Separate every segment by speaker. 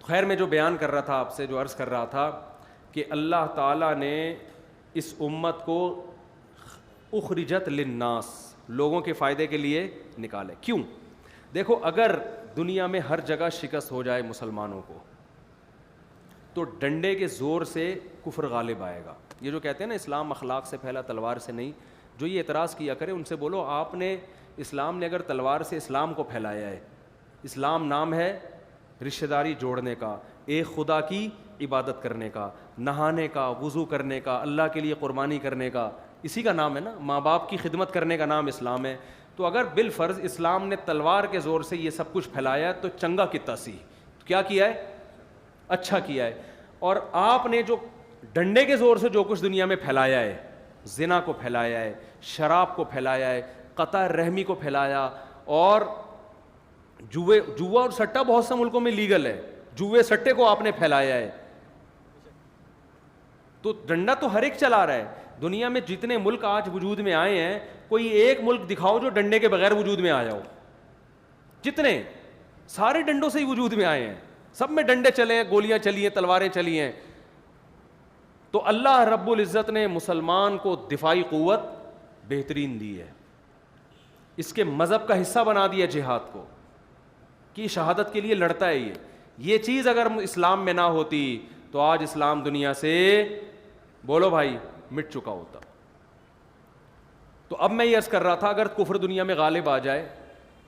Speaker 1: خیر میں جو بیان کر رہا تھا آپ سے، جو عرض کر رہا تھا کہ اللہ تعالیٰ نے اس امت کو اخرجت للناس، لوگوں کے فائدے کے لیے نکالے. کیوں؟ دیکھو اگر دنیا میں ہر جگہ شکست ہو جائے مسلمانوں کو تو ڈنڈے کے زور سے کفر غالب آئے گا. یہ جو کہتے ہیں نا اسلام اخلاق سے پھیلا تلوار سے نہیں، جو یہ اعتراض کیا کرے ان سے بولو آپ نے، اسلام نے اگر تلوار سے اسلام کو پھیلایا ہے، اسلام نام ہے رشتہ داری جوڑنے کا، ایک خدا کی عبادت کرنے کا، نہانے کا، وضو کرنے کا، اللہ کے لیے قربانی کرنے کا، اسی کا نام ہے نا، ماں باپ کی خدمت کرنے کا نام اسلام ہے. تو اگر بالفرض اسلام نے تلوار کے زور سے یہ سب کچھ پھیلایا تو چنگا کتا سی کیا کیا ہے؟ اچھا کیا ہے. اور آپ نے جو ڈنڈے کے زور سے جو کچھ دنیا میں پھیلایا ہے، زنا کو پھیلایا ہے، شراب کو پھیلایا ہے، قطع رحمی کو پھیلایا، اور جوا اور سٹا بہت سے ملکوں میں لیگل ہے، جوئے سٹے کو آپ نے پھیلایا ہے. تو ڈنڈا تو ہر ایک چلا رہا ہے. دنیا میں جتنے ملک آج وجود میں آئے ہیں، کوئی ایک ملک دکھاؤ جو ڈنڈے کے بغیر وجود میں آیا ہو. جتنے سارے ڈنڈوں سے ہی وجود میں آئے ہیں، سب میں ڈنڈے چلے ہیں، گولیاں چلی ہیں، تلواریں چلی ہیں. تو اللہ رب العزت نے مسلمان کو دفاعی قوت بہترین دی ہے، اس کے مذہب کا حصہ بنا دیا جہاد کو، کہ شہادت کے لیے لڑتا ہے. یہ چیز اگر اسلام میں نہ ہوتی تو آج اسلام دنیا سے بولو بھائی مٹ چکا ہوتا. تو اب میں یہ عرض کر رہا تھا اگر کفر دنیا میں غالب آ جائے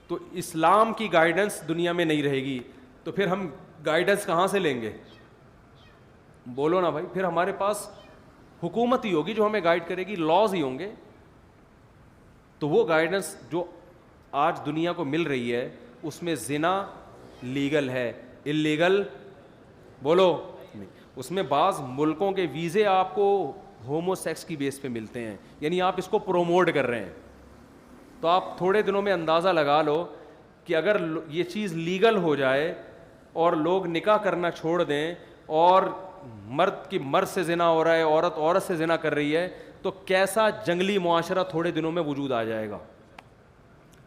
Speaker 1: تو اسلام کی گائیڈنس دنیا میں نہیں رہے گی، تو پھر ہم گائیڈنس کہاں سے لیں گے؟ بولو نا بھائی. پھر ہمارے پاس حکومت ہی ہوگی جو ہمیں گائیڈ کرے گی، لاز ہی ہوں گے. تو وہ گائیڈنس جو آج دنیا کو مل رہی ہے اس میں زنا لیگل ہے، اللیگل بولو نہیں. اس میں بعض ملکوں کے ویزے آپ کو ہومو سیکس کی بیس پہ ملتے ہیں، یعنی آپ اس کو پروموٹ کر رہے ہیں. تو آپ تھوڑے دنوں میں اندازہ لگا لو کہ اگر یہ چیز لیگل ہو جائے اور لوگ نکاح کرنا چھوڑ دیں اور مرد کی مرد سے زنا ہو رہا ہے، عورت عورت سے زنا کر رہی ہے، تو کیسا جنگلی معاشرہ تھوڑے دنوں میں وجود آ جائے گا.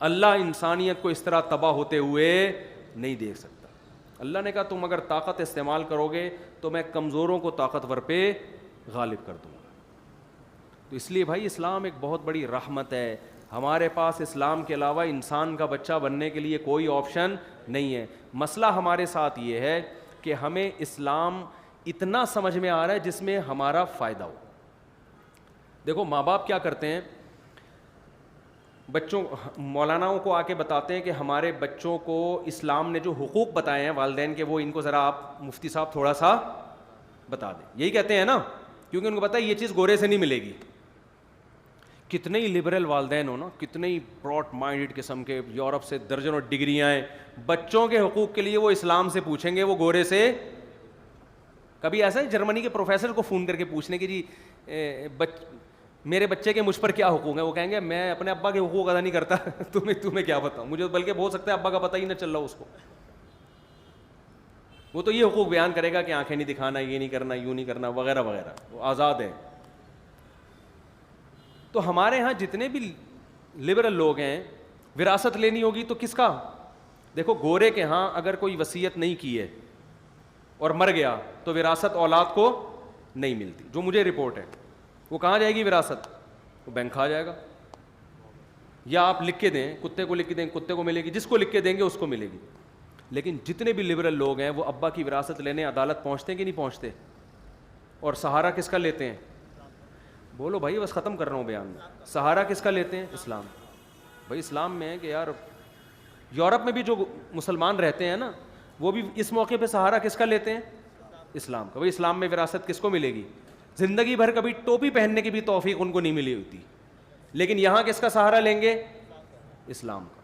Speaker 1: اللہ انسانیت کو اس طرح تباہ ہوتے ہوئے نہیں دیکھ سکتا. اللہ نے کہا تم اگر طاقت استعمال کرو گے تو میں کمزوروں کو طاقتور پہ غالب کر دوں گا. تو اس لیے بھائی اسلام ایک بہت بڑی رحمت ہے. ہمارے پاس اسلام کے علاوہ انسان کا بچہ بننے کے لیے کوئی آپشن نہیں ہے. مسئلہ ہمارے ساتھ یہ ہے کہ ہمیں اسلام اتنا سمجھ میں آ رہا ہے جس میں ہمارا فائدہ ہو. دیکھو ماں باپ کیا کرتے ہیں، بچوں مولاناؤں کو آ کے بتاتے ہیں کہ ہمارے بچوں کو اسلام نے جو حقوق بتائے ہیں والدین کے، وہ ان کو ذرا آپ مفتی صاحب تھوڑا سا بتا دیں. یہی کہتے ہیں نا، کیونکہ ان کو پتہ ہے یہ چیز گورے سے نہیں ملے گی. کتنے ہی لبرل والدین ہو نا، کتنے ہی براڈ مائنڈڈ قسم کے، یورپ سے درجنوں ڈگریاں ہیں، بچوں کے حقوق کے لیے وہ اسلام سے پوچھیں گے، وہ گورے سے. کبھی ایسا ہے جرمنی کے پروفیسر کو فون کر کے پوچھنے کہ جی میرے بچے کے مجھ پر کیا حقوق ہیں، وہ کہیں گے میں اپنے ابا کے حقوق ادا نہیں کرتا تمہیں کیا بتاؤں، مجھے بلکہ ہو سکتا ہے ابا کا پتہ ہی نہ چل رہا اس کو. وہ تو یہ حقوق بیان کرے گا کہ آنکھیں نہیں دکھانا، یہ نہیں کرنا، یوں نہیں کرنا، وغیرہ وغیرہ، وہ آزاد ہے. تو ہمارے ہاں جتنے بھی لبرل لوگ ہیں، وراثت لینی ہوگی تو کس کا؟ دیکھو گورے کے ہاں اگر کوئی وصیت نہیں کی ہے اور مر گیا تو وراثت اولاد کو نہیں ملتی. جو مجھے رپورٹ ہے وہ کہاں جائے گی وراثت؟ وہ بینک کھا جائے گا. یا آپ لکھ کے دیں، کتے کو لکھ کے دیں، کتے کو ملے گی، جس کو لکھ کے دیں گے اس کو ملے گی. لیکن جتنے بھی لبرل لوگ ہیں وہ ابا کی وراثت لینے عدالت پہنچتے ہیں کہ نہیں پہنچتے؟ اور سہارا کس کا لیتے ہیں؟ بولو بھائی، بس ختم کر رہا ہوں بیان. سہارا کس کا لیتے ہیں؟ اسلام. بھائی اسلام میں ہے کہ یار یورپ میں بھی جو مسلمان رہتے ہیں نا، وہ بھی اس موقع پہ سہارا کس کا لیتے ہیں؟ اسلام کا. بھائی اسلام میں وراثت کس کو ملے گی؟ زندگی بھر کبھی ٹوپی پہننے کی بھی توفیق ان کو نہیں ملی ہوتی، لیکن یہاں کس کا سہارا لیں گے؟ اسلام کا.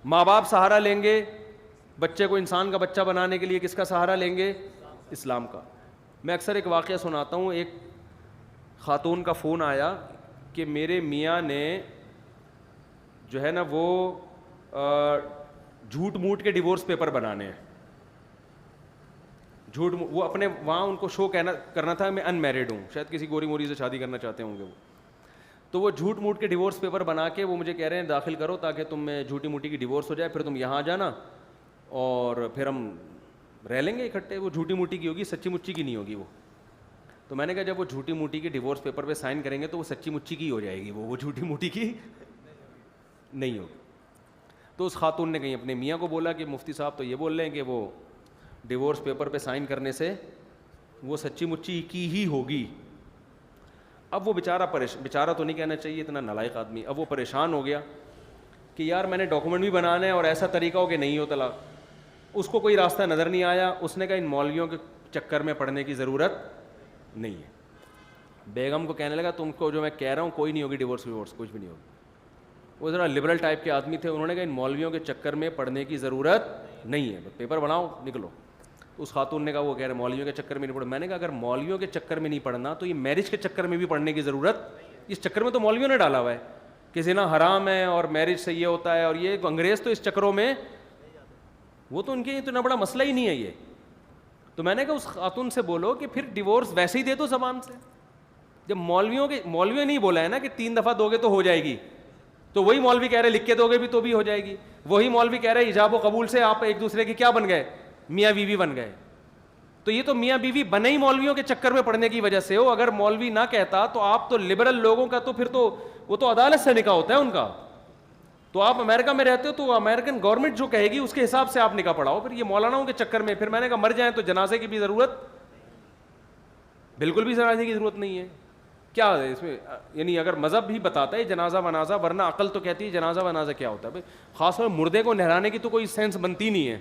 Speaker 1: ماں باپ سہارا لیں گے بچے کو انسان کا بچہ بنانے کے لیے، کس کا سہارا لیں گے؟ اسلام کا. میں اکثر ایک واقعہ سناتا ہوں. ایک خاتون کا فون آیا کہ میرے میاں نے جو ہے نا وہ جھوٹ موٹ کے ڈیورس پیپر بنانے ہیں. جھوٹ وہ اپنے وہاں ان کو شو کرنا تھا میں ان میرڈ ہوں، شاید کسی گوری موری سے شادی کرنا چاہتے ہوں گے وہ. تو وہ جھوٹ موٹ کے ڈیورس پیپر بنا کے وہ مجھے کہہ رہے ہیں داخل کرو تاکہ تم میں جھوٹی موٹی کی ڈیورس ہو جائے، پھر تم یہاں آ جانا اور پھر ہم رہ لیں گے اکٹھے, وہ جھوٹی موٹی کی ہوگی, سچی مچی کی نہیں ہوگی وہ. تو میں نے کہا جب وہ جھوٹی موٹی کی ڈیورس پیپر پہ سائن کریں گے تو وہ سچی مچی کی ہو جائے گی, وہ جھوٹی موٹی کی نہیں ہوگی. تو اس خاتون نے کہیں اپنے میاں کو بولا کہ مفتی صاحب تو یہ بول رہے ہیں کہ وہ ڈیورس پیپر پہ سائن کرنے سے وہ سچی مچی کی ہی ہوگی. اب وہ بیچارہ تو نہیں کہنا چاہیے, اتنا نالائق آدمی, اب وہ پریشان ہو گیا کہ یار میں نے ڈاکومنٹ بھی بنانا ہے اور ایسا طریقہ ہو کہ نہیں ہو طلاق. اس کو کوئی راستہ نظر نہیں آیا. اس نے کہا ان مولویوں کے چکر میں پڑنے کی ضرورت نہیں ہے. بیگم کو کہنے لگا تم کو جو میں کہہ رہا ہوں کوئی نہیں ہوگی ڈیورس ویورس, کچھ بھی نہیں ہوگی. وہ ذرا لبرل ٹائپ کے آدمی تھے, انہوں نے کہا ان مولویوں کے چکر میں پڑنے کی ضرورت نہیں ہے, پیپر بناؤ نکلو. اس خاتون نے کہا وہ کہہ رہے مولویوں کے چکر میں نہیں پڑھنا. میں نے کہا اگر مولویوں کے چکر میں نہیں پڑھنا تو یہ میرج کے چکر میں بھی پڑھنے کی ضرورت, اس چکر میں تو مولویوں نے ڈالا ہوا ہے کہ زنا حرام ہے اور میرج سے یہ ہوتا ہے, اور یہ انگریز تو اس چکروں میں, وہ تو ان کے اتنا بڑا مسئلہ ہی نہیں ہے یہ. تو میں نے کہا اس خاتون سے بولو کہ پھر ڈیورس ویسے ہی دے دو زبان سے. جب مولویوں نہیں بولا ہے نا کہ 3 دفعہ دو گے تو ہو جائے گی, تو وہی مولوی کہہ رہے لکھ کے دو گے بھی تو بھی ہو جائے گی. وہی مولوی کہہ رہے ایجاب و قبول سے آپ ایک دوسرے کے کیا بن گئے, میاں بیوی بن گئے. تو یہ تو میاں بیوی بنے ہی مولویوں کے چکر میں پڑنے کی وجہ سے ہو. اگر مولوی نہ کہتا تو آپ تو لبرل لوگوں کا تو پھر تو وہ تو عدالت سے نکاح ہوتا ہے ان کا. تو آپ امریکہ میں رہتے ہو تو امریکن گورنمنٹ جو کہے گی اس کے حساب سے آپ نکاح پڑھاؤ. پھر یہ مولاناؤں کے چکر میں پھر میں نے کہا مر جائیں تو جنازے کی بھی ضرورت, بالکل بھی جنازے کی ضرورت نہیں ہے. کیا ہے اس میں, یعنی اگر مذہب بھی بتاتا ہے جنازہ ونازہ, ورنہ عقل تو کہتی ہے جنازہ ونازہ کیا ہوتا ہے. خاص طور مردے کو نہلانے کی تو کوئی سینس بنتی نہیں ہے.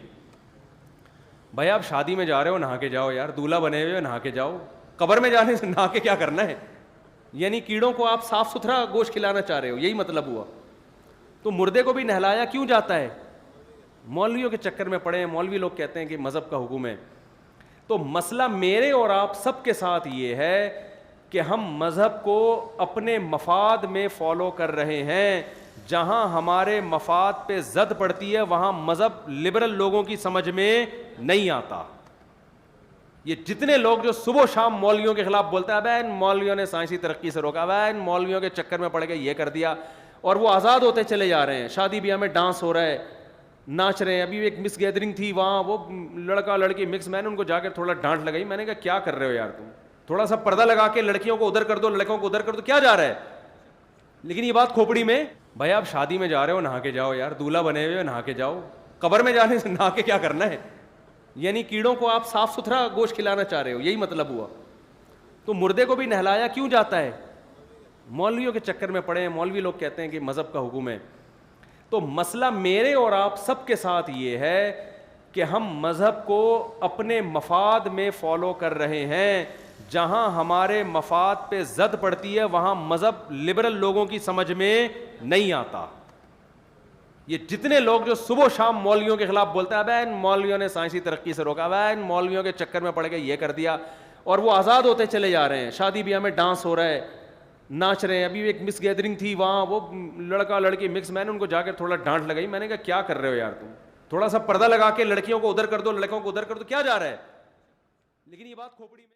Speaker 1: بھائی آپ شادی میں جا رہے ہو نہا کے جاؤ یار, دولہا بنے ہوئے نہا کے جاؤ. قبر میں جانے سے نہا کے کیا کرنا ہے, یعنی کیڑوں کو آپ صاف ستھرا گوشت کھلانا چاہ رہے ہو, یہی مطلب ہوا. تو مردے کو بھی نہلایا کیوں جاتا ہے, مولویوں کے چکر میں پڑے ہیں. مولوی لوگ کہتے ہیں کہ مذہب کا حکم ہے. تو مسئلہ میرے اور آپ سب کے ساتھ یہ ہے کہ ہم مذہب کو اپنے مفاد میں فالو کر رہے ہیں. جہاں ہمارے مفاد پہ زد پڑتی ہے وہاں مذہب لبرل لوگوں کی سمجھ میں نہیں آتا. یہ جتنے لوگ جو صبح و شام مولویوں کے خلاف بولتے ہیں اب ان مولویوں نے سائنسی ترقی سے روکا, اب ان مولویوں کے چکر میں پڑ کے یہ کر دیا, اور وہ آزاد ہوتے چلے جا رہے ہیں. شادی بیاہ میں ڈانس ہو رہا ہے, ناچ رہے ہیں. ابھی ایک مس گیدرنگ تھی وہاں, وہ لڑکا لڑکی مکس. میں نے ان کو جا کے تھوڑا ڈانٹ لگائی. میں نے کہا کیا کر رہے ہو یار تم, تھوڑا سا پردہ لگا کے لڑکیوں کو ادھر کر دو, لڑکوں کو ادھر کر دو, کیا جا رہا ہے. لیکن یہ بات کھوپڑی میں, بھائی آپ شادی میں جا رہے ہو نہا کے جاؤ یار, دولہا بنے ہوئے نہا کے جاؤ. قبر میں جانے سے نہا کے کیا کرنا ہے, یعنی کیڑوں کو آپ صاف ستھرا گوشت کھلانا چاہ رہے ہو, یہی مطلب ہوا. تو مردے کو بھی نہلایا کیوں جاتا ہے, مولویوں کے چکر میں پڑے ہیں. مولوی لوگ کہتے ہیں کہ مذہب کا حکم ہے. تو مسئلہ میرے اور آپ سب کے ساتھ یہ ہے کہ ہم مذہب کو اپنے مفاد میں فالو کر رہے ہیں. جہاں ہمارے مفاد پہ زد پڑتی ہے وہاں مذہب لبرل لوگوں کی سمجھ میں نہیں آتا. یہ جتنے لوگ جو صبح و شام مولویوں کے خلاف بولتے ہیں اب ان مولویوں نے سائنسی ترقی سے روکا, اب ان مولویوں کے چکر میں پڑ کے یہ کر دیا, اور وہ آزاد ہوتے چلے جا رہے ہیں. شادی بیاہ میں ڈانس ہو رہا ہے, ناچ رہے ہیں. ابھی ایک مس گیدرنگ تھی وہاں, وہ لڑکا لڑکی مکس. میں نے ان کو جا کے تھوڑا ڈانٹ لگائی. میں نے کہا کیا کر رہے ہو یار تم, تھوڑا سا پردہ لگا کے لڑکیوں کو ادھر کر دو, لڑکوں کو ادھر کر دو, کیا جا رہا ہے. لیکن یہ بات کھوپڑی میں